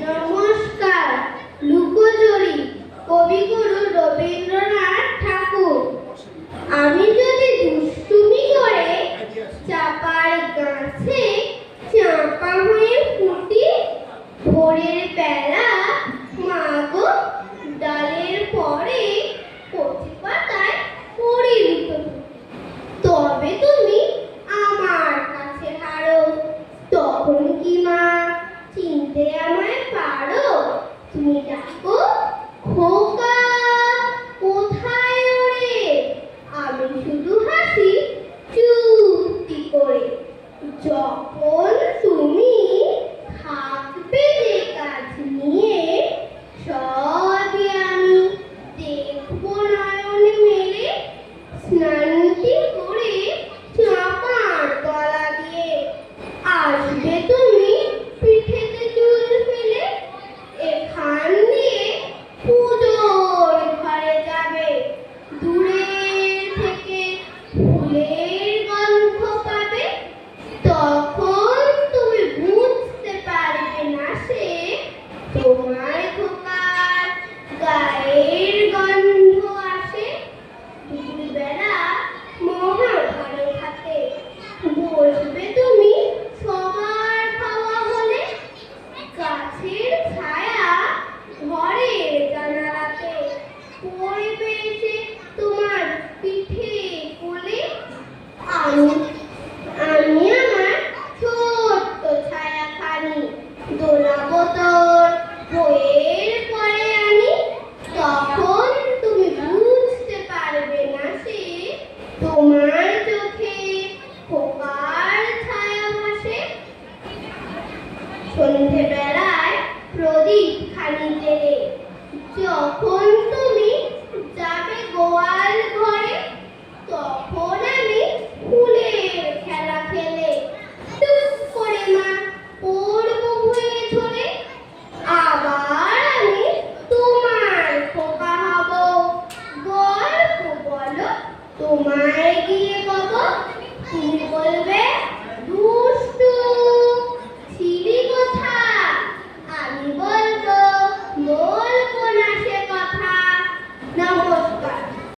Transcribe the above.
নমস্কার। লুকোচুরি, কবিগুরু রবীন্দ্রনাথ ঠাকুর। আমি যদি দুষ্টুমি করে চাপার গাছে চাপা হয়ে ফুটি, ভোরের বেলা মাগো ডালের পরে কচি পাতায় পড়ি লুকোচুরি। তবে তুমি আমার কাছে হারো, তখন কি মা চিনতে আমায় পারো? তুমি ডাকো, খোকা কোথায় ওরে? আমি শুধু হাসি চুপটি করে। যখন তুমি থাকবে যে কাজ নিয়ে, সবই আমি দেখবো নয়ন মেলে। স্নানটি করে চাপার তলা দিয়ে আসবে তুমি পিঠেতে চুল ফেলে। এখান দিয়ে পুজোর ঘরে যাবে, দূরের থেকে ফুলের গন্ধ পাবে। তখন তুমি বুঝতে পারবে না সে তোমার খোকার গায়ের গন্ধ আসে। দুপুরবেলা মহাভারত হাতে বসবে তুমি সবার খাওয়া হলে। গাছের ছায়া ঘর